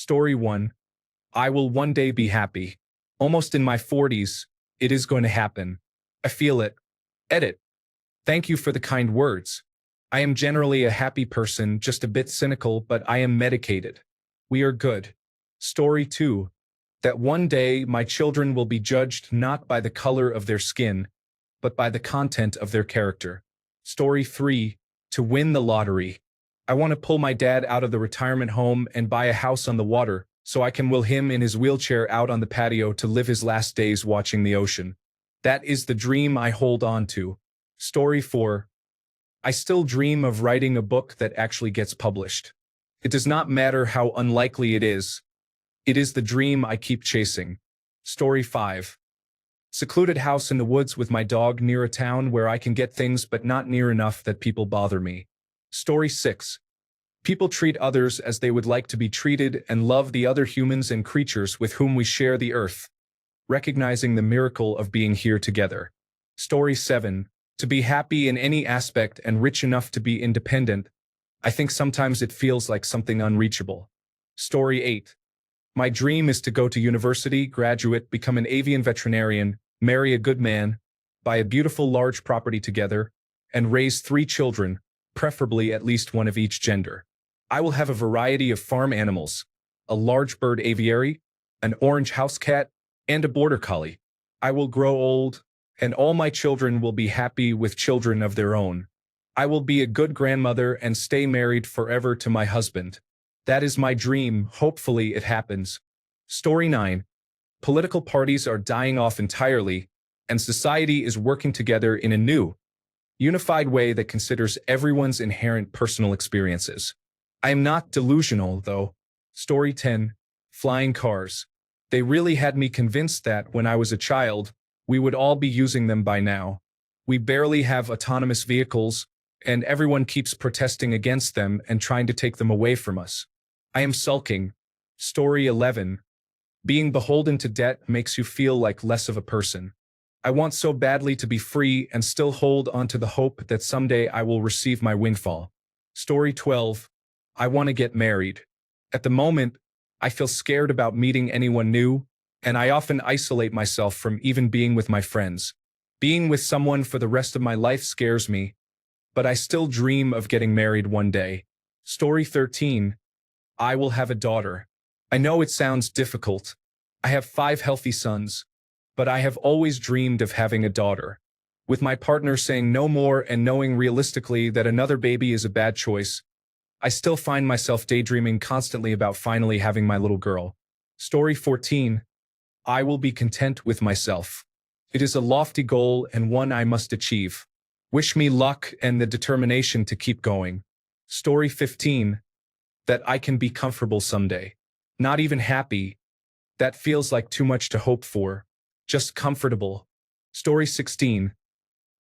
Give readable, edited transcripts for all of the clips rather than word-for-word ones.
Story 1. I will one day be happy. Almost in my 40s, it is going to happen. I feel it. Edit. Thank you for the kind words. I am generally a happy person, just a bit cynical, but I am medicated. We are good. Story 2. That one day my children will be judged not by the color of their skin, but by the content of their character. Story 3. To win the lottery. I want to pull my dad out of the retirement home and buy a house on the water, so I can will him in his wheelchair out on the patio to live his last days watching the ocean. That is the dream I hold on to. Story 4. I still dream of writing a book that actually gets published. It does not matter how unlikely it is the dream I keep chasing. Story 5. Secluded house in the woods with my dog near a town where I can get things but not near enough that people bother me. Story 6. People treat others as they would like to be treated and love the other humans and creatures with whom we share the earth, recognizing the miracle of being here together. Story 7. To be happy in any aspect and rich enough to be independent, I think sometimes it feels like something unreachable. Story 8. My dream is to go to university, graduate, become an avian veterinarian, marry a good man, buy a beautiful large property together, and raise 3 children, preferably at least one of each gender. I will have a variety of farm animals, a large bird aviary, an orange house cat, and a border collie. I will grow old, and all my children will be happy with children of their own. I will be a good grandmother and stay married forever to my husband. That is my dream. Hopefully it happens. Story 9. Political parties are dying off entirely, and society is working together in a new, unified way that considers everyone's inherent personal experiences. I am not delusional, though. Story 10. Flying cars. They really had me convinced that, when I was a child, we would all be using them by now. We barely have autonomous vehicles, and everyone keeps protesting against them and trying to take them away from us. I am sulking. Story 11. Being beholden to debt makes you feel like less of a person. I want so badly to be free and still hold on to the hope that someday I will receive my windfall. Story 12. I want to get married. At the moment, I feel scared about meeting anyone new, and I often isolate myself from even being with my friends. Being with someone for the rest of my life scares me, but I still dream of getting married one day. Story 13. I will have a daughter. I know it sounds difficult. I have 5 healthy sons, but I have always dreamed of having a daughter. With my partner saying no more and knowing realistically that another baby is a bad choice, I still find myself daydreaming constantly about finally having my little girl. Story 14. I will be content with myself. It is a lofty goal and one I must achieve. Wish me luck and the determination to keep going. Story 15. That I can be comfortable someday. Not even happy. That feels like too much to hope for. Just comfortable. Story 16.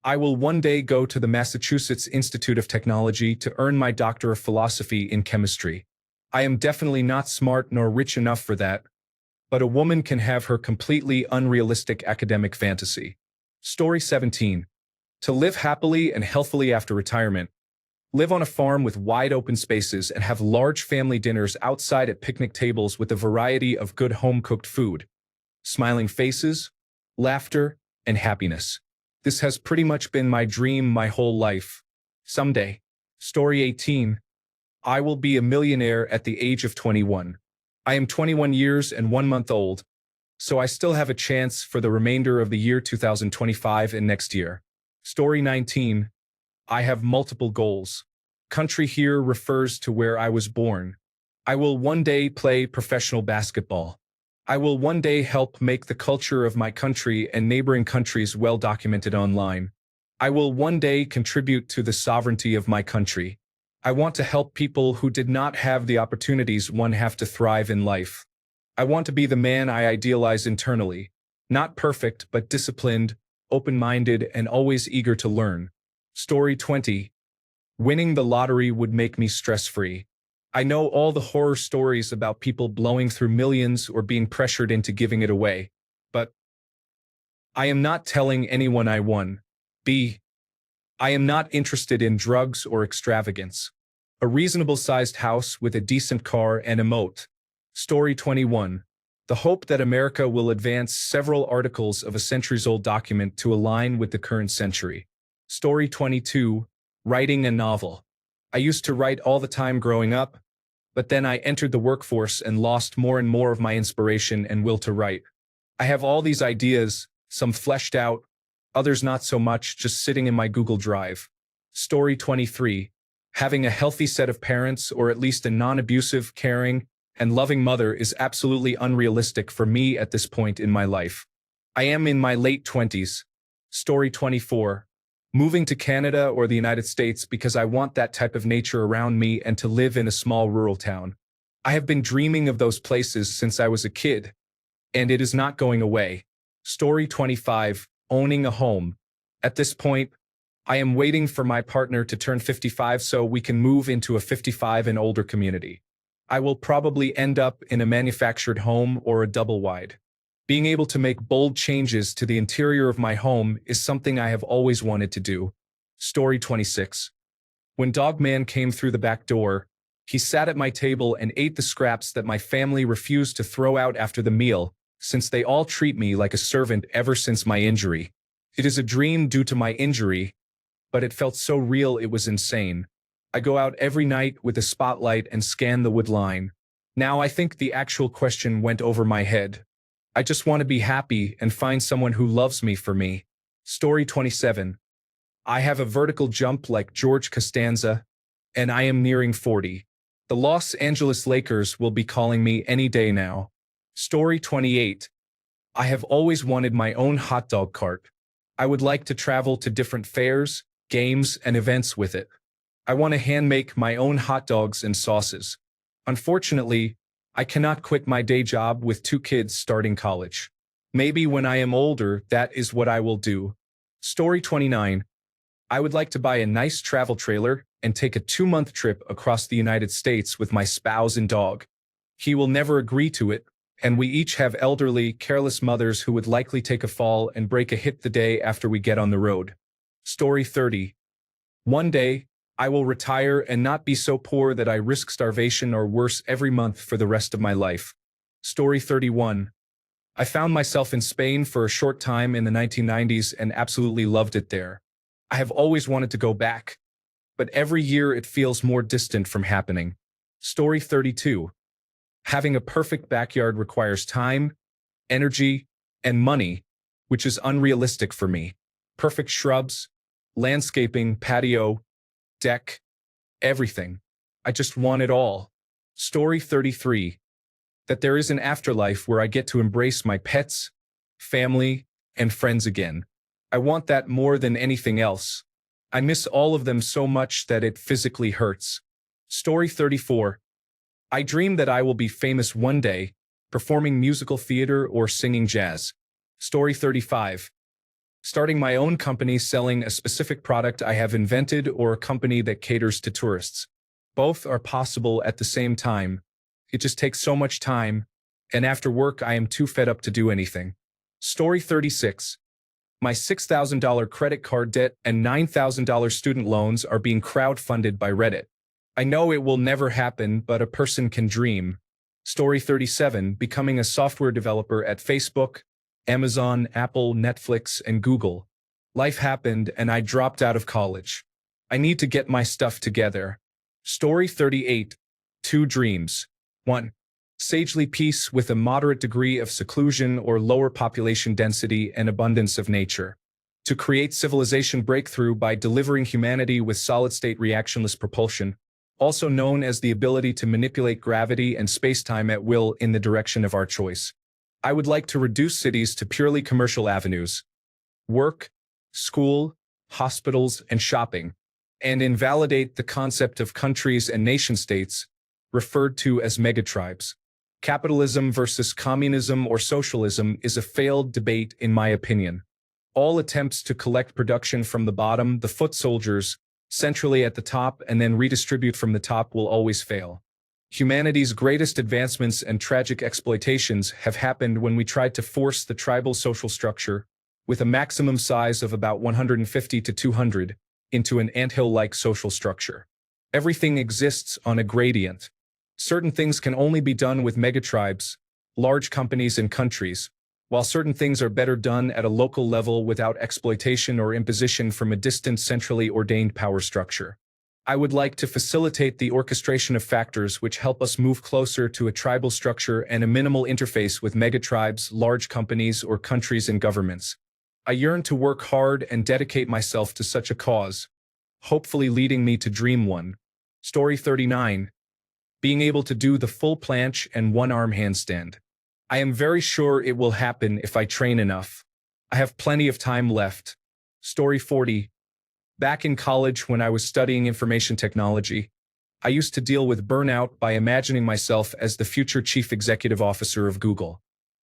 I will one day go to the Massachusetts Institute of Technology to earn my Doctor of Philosophy in chemistry. I am definitely not smart nor rich enough for that, but a woman can have her completely unrealistic academic fantasy. Story 17. To live happily and healthily after retirement. Live on a farm with wide open spaces and have large family dinners outside at picnic tables with a variety of good home-cooked food. Smiling faces, laughter, and happiness. This has pretty much been my dream my whole life. Someday. Story 18. I will be a millionaire at the age of 21. I am 21 years and 1 month old, so I still have a chance for the remainder of the year 2025 and next year. Story 19. I have multiple goals. Country here refers to where I was born. I will one day play professional basketball. I will one day help make the culture of my country and neighboring countries well documented online. I will one day contribute to the sovereignty of my country. I want to help people who did not have the opportunities one have to thrive in life. I want to be the man I idealize internally. Not perfect, but disciplined, open-minded, and always eager to learn. Story 20. Winning the lottery would make me stress-free. I know all the horror stories about people blowing through millions or being pressured into giving it away, but I am not telling anyone I won. I am not interested in drugs or extravagance. A reasonable-sized house with a decent car and a moat. Story 21. The hope that America will advance several articles of a centuries-old document to align with the current century. Story 22. Writing a novel. I used to write all the time growing up, but then I entered the workforce and lost more and more of my inspiration and will to write. I have all these ideas, some fleshed out, others not so much, just sitting in my Google Drive. Story 23. Having a healthy set of parents, or at least a non-abusive, caring, and loving mother is absolutely unrealistic for me at this point in my life. I am in my late 20s. Story 24. Moving to Canada or the United States because I want that type of nature around me and to live in a small rural town. I have been dreaming of those places since I was a kid, and it is not going away. Story 25. Owning a home. At this point, I am waiting for my partner to turn 55 so we can move into a 55 and older community. I will probably end up in a manufactured home or a double wide. Being able to make bold changes to the interior of my home is something I have always wanted to do. Story 26. When Dog Man came through the back door, he sat at my table and ate the scraps that my family refused to throw out after the meal, since they all treat me like a servant ever since my injury. It is a dream due to my injury, but it felt so real it was insane. I go out every night with a spotlight and scan the wood line. Now I think the actual question went over my head. I just want to be happy and find someone who loves me for me. Story 27. I have a vertical jump like George Costanza, and I am nearing 40. The Los Angeles Lakers will be calling me any day now. Story 28. I have always wanted my own hot dog cart. I would like to travel to different fairs, games, and events with it. I want to hand-make my own hot dogs and sauces. Unfortunately, I cannot quit my day job with 2 kids starting college. Maybe when I am older, that is what I will do. Story 29. I would like to buy a nice travel trailer and take a 2-month trip across the United States with my spouse and dog. He will never agree to it, and we each have elderly, careless mothers who would likely take a fall and break a hip the day after we get on the road. Story 30. One day, I will retire and not be so poor that I risk starvation or worse every month for the rest of my life. Story 31. I found myself in Spain for a short time in the 1990s and absolutely loved it there. I have always wanted to go back, but every year it feels more distant from happening. Story 32. Having a perfect backyard requires time, energy, and money, which is unrealistic for me. Perfect shrubs, landscaping, patio, deck, everything. I just want it all. Story 33. That there is an afterlife where I get to embrace my pets, family, and friends again. I want that more than anything else. I miss all of them so much that it physically hurts. Story 34. I dream that I will be famous one day, performing musical theater or singing jazz. Story 35. Starting my own company selling a specific product I have invented or a company that caters to tourists. Both are possible at the same time. It just takes so much time, and after work I am too fed up to do anything. Story 36. My $6,000 credit card debt and $9,000 student loans are being crowdfunded by Reddit. I know it will never happen, but a person can dream. Story 37. Becoming a software developer at Facebook, Amazon, Apple, Netflix, and Google. Life happened and I dropped out of college. I need to get my stuff together. Story 38. 2 dreams. 1. Sagely peace with a moderate degree of seclusion or lower population density and abundance of nature. To create civilization breakthrough by delivering humanity with solid-state reactionless propulsion, also known as the ability to manipulate gravity and space-time at will in the direction of our choice. I would like to reduce cities to purely commercial avenues, work, school, hospitals, and shopping, and invalidate the concept of countries and nation-states, referred to as megatribes. Capitalism versus communism or socialism is a failed debate in my opinion. All attempts to collect production from the bottom, the foot soldiers, centrally at the top and then redistribute from the top will always fail. Humanity's greatest advancements and tragic exploitations have happened when we tried to force the tribal social structure, with a maximum size of about 150 to 200, into an anthill-like social structure. Everything exists on a gradient. Certain things can only be done with megatribes, large companies and countries, while certain things are better done at a local level without exploitation or imposition from a distant centrally ordained power structure. I would like to facilitate the orchestration of factors which help us move closer to a tribal structure and a minimal interface with megatribes, large companies, or countries and governments. I yearn to work hard and dedicate myself to such a cause, hopefully leading me to dream one. Story 39. Being able to do the full planche and one-arm handstand. I am very sure it will happen if I train enough. I have plenty of time left. Story 40. Back in college when I was studying information technology, I used to deal with burnout by imagining myself as the future chief executive officer of Google.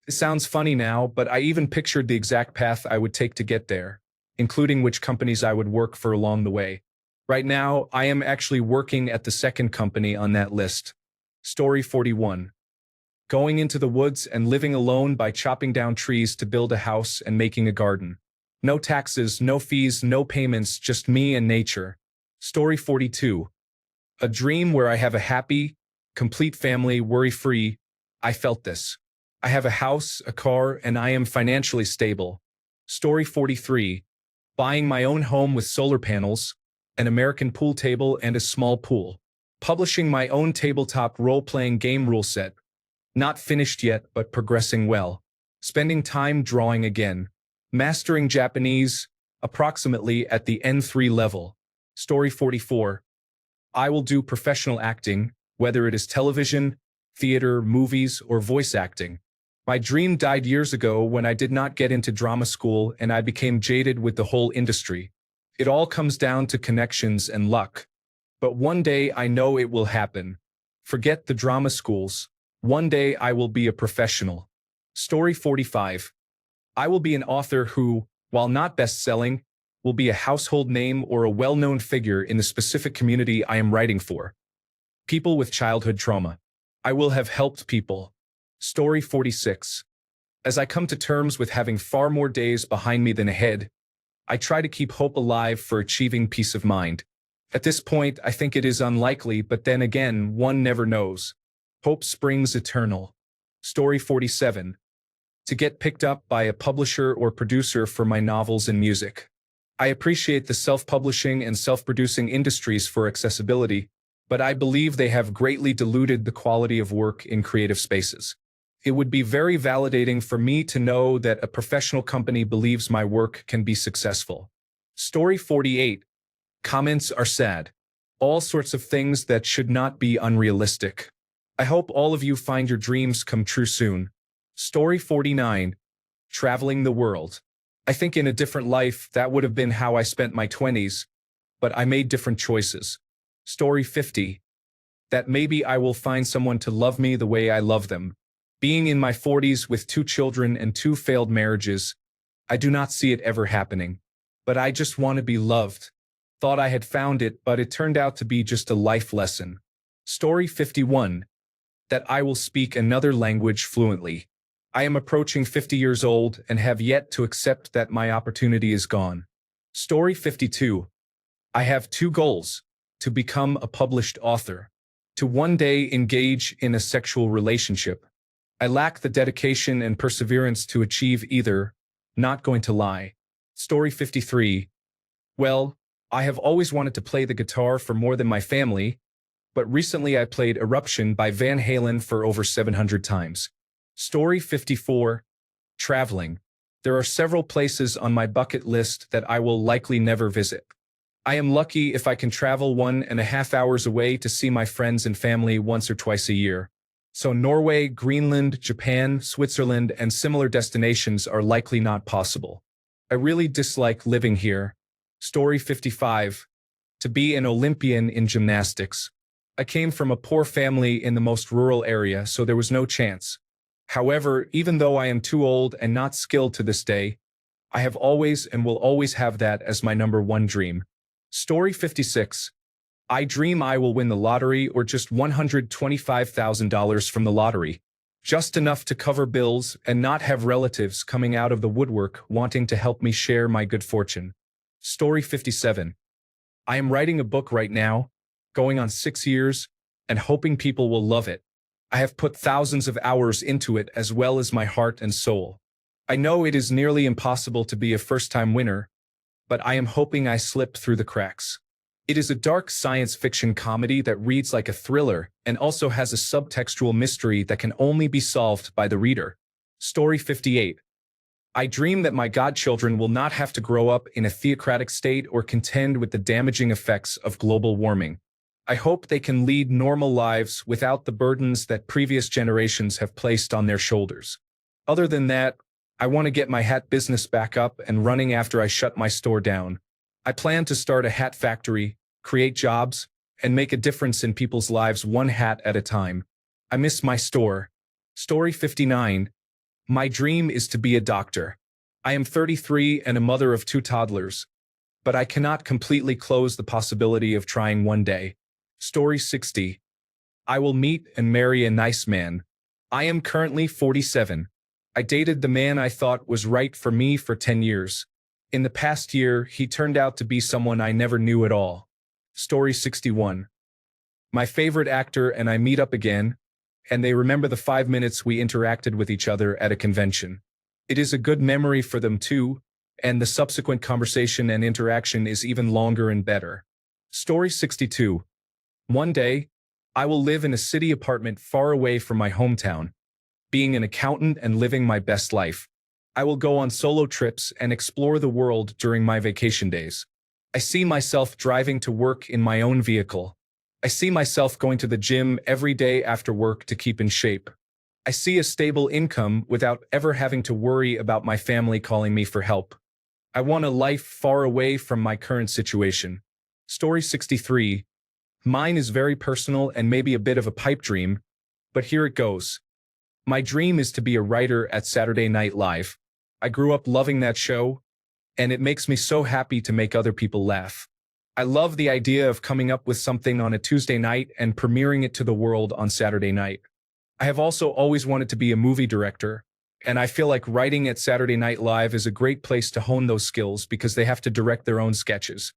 It sounds funny now, but I even pictured the exact path I would take to get there, including which companies I would work for along the way. Right now, I am actually working at the second company on that list. Story 41. Going into the woods and living alone by chopping down trees to build a house and making a garden. No taxes, no fees, no payments, just me and nature. Story 42. A dream where I have a happy, complete family, worry-free. I felt this. I have a house, a car, and I am financially stable. Story 43. Buying my own home with solar panels, an American pool table, and a small pool. Publishing my own tabletop role-playing game rule set. Not finished yet, but progressing well. Spending time drawing again. Mastering Japanese, approximately at the N3 level. Story 44. I will do professional acting, whether it is television, theater, movies, or voice acting. My dream died years ago when I did not get into drama school and I became jaded with the whole industry. It all comes down to connections and luck. But one day I know it will happen. Forget the drama schools. One day I will be a professional. Story 45. I will be an author who, while not best-selling, will be a household name or a well-known figure in the specific community I am writing for. People with childhood trauma. I will have helped people. Story 46. As I come to terms with having far more days behind me than ahead, I try to keep hope alive for achieving peace of mind. At this point, I think it is unlikely, but then again, one never knows. Hope springs eternal. Story 47. To get picked up by a publisher or producer for my novels and music. I appreciate the self-publishing and self-producing industries for accessibility, but I believe they have greatly diluted the quality of work in creative spaces. It would be very validating for me to know that a professional company believes my work can be successful. Story 48. Comments are sad. All sorts of things that should not be unrealistic. I hope all of you find your dreams come true soon. Story 49. Traveling the world. I think in a different life that would have been how I spent my 20s, but I made different choices. Story 50. That maybe I will find someone to love me the way I love them. Being in my 40s with 2 children and 2 failed marriages, I do not see it ever happening. But I just want to be loved. Thought I had found it, but it turned out to be just a life lesson. Story 51. That I will speak another language fluently. I am approaching 50 years old and have yet to accept that my opportunity is gone. Story 52. I have 2 goals: to become a published author, to one day engage in a sexual relationship. I lack the dedication and perseverance to achieve either, not going to lie. Story 53. Well, I have always wanted to play the guitar for more than my family, but recently I played Eruption by Van Halen for over 700 times. Story 54. Traveling. There are several places on my bucket list that I will likely never visit. I am lucky if I can travel 1.5 hours away to see my friends and family once or twice a year. So Norway, Greenland, Japan, Switzerland, and similar destinations are likely not possible. I really dislike living here. Story 55. To be an Olympian in gymnastics. I came from a poor family in the most rural area, so there was no chance. However, even though I am too old and not skilled to this day, I have always and will always have that as my #1 dream. Story 56. I dream I will win the lottery or just $125,000 from the lottery. Just enough to cover bills and not have relatives coming out of the woodwork wanting to help me share my good fortune. Story 57. I am writing a book right now, going on 6 years, and hoping people will love it. I have put thousands of hours into it as well as my heart and soul. I know it is nearly impossible to be a first-time winner, but I am hoping I slip through the cracks. It is a dark science fiction comedy that reads like a thriller and also has a subtextual mystery that can only be solved by the reader. Story 58. I dream that my godchildren will not have to grow up in a theocratic state or contend with the damaging effects of global warming. I hope they can lead normal lives without the burdens that previous generations have placed on their shoulders. Other than that, I want to get my hat business back up and running after I shut my store down. I plan to start a hat factory, create jobs, and make a difference in people's lives one hat at a time. I miss my store. Story 59. My dream is to be a doctor. I am 33 and a mother of 2 toddlers, but I cannot completely close the possibility of trying one day. Story 60. I will meet and marry a nice man. I am currently 47. I dated the man I thought was right for me for 10 years. In the past year, he turned out to be someone I never knew at all. Story 61. My favorite actor and I meet up again, and they remember the 5 minutes we interacted with each other at a convention. It is a good memory for them too, and the subsequent conversation and interaction is even longer and better. Story 62. One day, I will live in a city apartment far away from my hometown, being an accountant and living my best life. I will go on solo trips and explore the world during my vacation days. I see myself driving to work in my own vehicle. I see myself going to the gym every day after work to keep in shape. I see a stable income without ever having to worry about my family calling me for help. I want a life far away from my current situation. Story 63. Mine is very personal and maybe a bit of a pipe dream, but here it goes. My dream is to be a writer at Saturday Night Live. I grew up loving that show, and it makes me so happy to make other people laugh. I love the idea of coming up with something on a Tuesday night and premiering it to the world on Saturday night. I have also always wanted to be a movie director, and I feel like writing at Saturday Night Live is a great place to hone those skills because they have to direct their own sketches.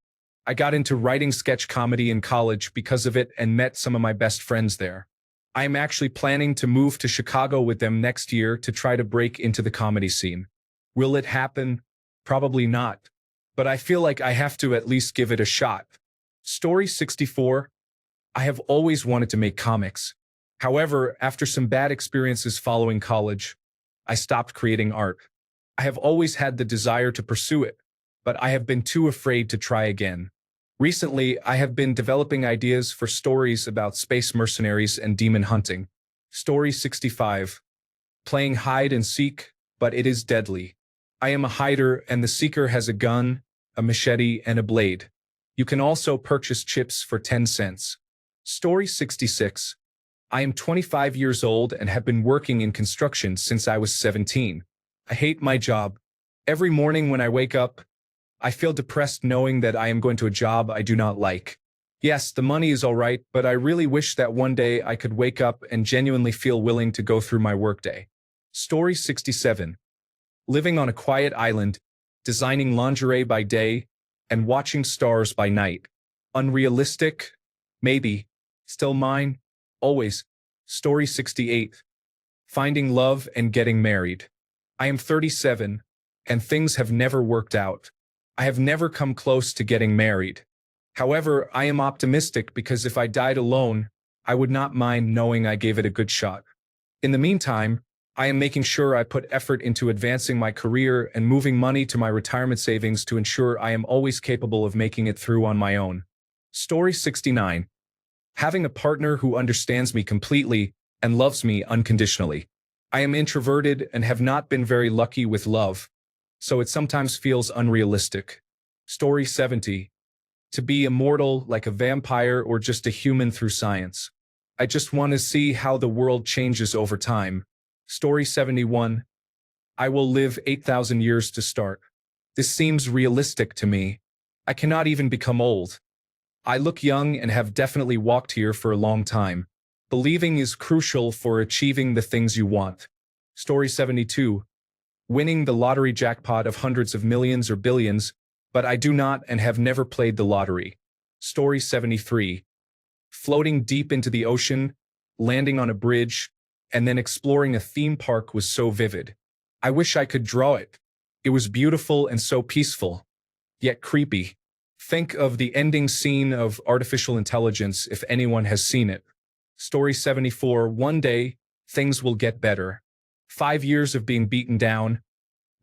I got into writing sketch comedy in college because of it and met some of my best friends there. I am actually planning to move to Chicago with them next year to try to break into the comedy scene. Will it happen? Probably not. But I feel like I have to at least give it a shot. Story 64. I have always wanted to make comics. However, after some bad experiences following college, I stopped creating art. I have always had the desire to pursue it, but I have been too afraid to try again. Recently, I have been developing ideas for stories about space mercenaries and demon hunting. Story 65. Playing hide and seek, but it is deadly. I am a hider and the seeker has a gun, a machete, and a blade. You can also purchase chips for 10 cents. Story 66. I am 25 years old and have been working in construction since I was 17. I hate my job. Every morning when I wake up, I feel depressed knowing that I am going to a job I do not like. Yes, the money is all right, but I really wish that one day I could wake up and genuinely feel willing to go through my workday. Story 67. Living on a quiet island, designing lingerie by day, and watching stars by night. Unrealistic? Maybe. Still mine? Always. Story 68. Finding love and getting married. I am 37, and things have never worked out. I have never come close to getting married. However, I am optimistic because if I died alone, I would not mind knowing I gave it a good shot. In the meantime, I am making sure I put effort into advancing my career and moving money to my retirement savings to ensure I am always capable of making it through on my own. Story 69. Having a partner who understands me completely and loves me unconditionally. I am introverted and have not been very lucky with love, so it sometimes feels unrealistic. Story 70. To be immortal like a vampire or just a human through science. I just want to see how the world changes over time. Story 71. I will live 8,000 years to start. This seems realistic to me. I cannot even become old. I look young and have definitely walked here for a long time. Believing is crucial for achieving the things you want. Story 72. Winning the lottery jackpot of hundreds of millions or billions, but I do not and have never played the lottery. Story 73. Floating deep into the ocean, landing on a bridge, and then exploring a theme park was so vivid. I wish I could draw it. It was beautiful and so peaceful, yet creepy. Think of the ending scene of Artificial Intelligence if anyone has seen it. Story 74, one day, things will get better. 5 years of being beaten down,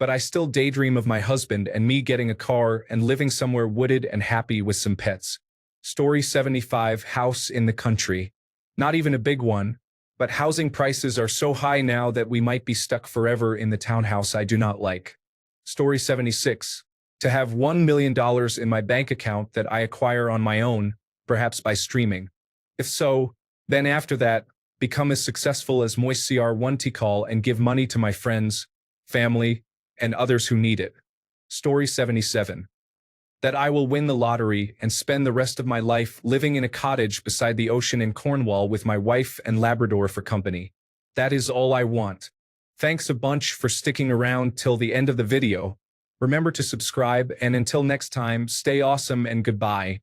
but I still daydream of my husband and me getting a car and living somewhere wooded and happy with some pets. Story 75, house in the country. Not even a big one, but housing prices are so high now that we might be stuck forever in the townhouse I do not like. Story 76, to have $1 million in my bank account that I acquire on my own, perhaps by streaming. If so, then after that, become as successful as Moise CR1 Tikal and give money to my friends, family, and others who need it. Story 77. That I will win the lottery and spend the rest of my life living in a cottage beside the ocean in Cornwall with my wife and Labrador for company. That is all I want. Thanks a bunch for sticking around till the end of the video. Remember to subscribe, and until next time, stay awesome and goodbye.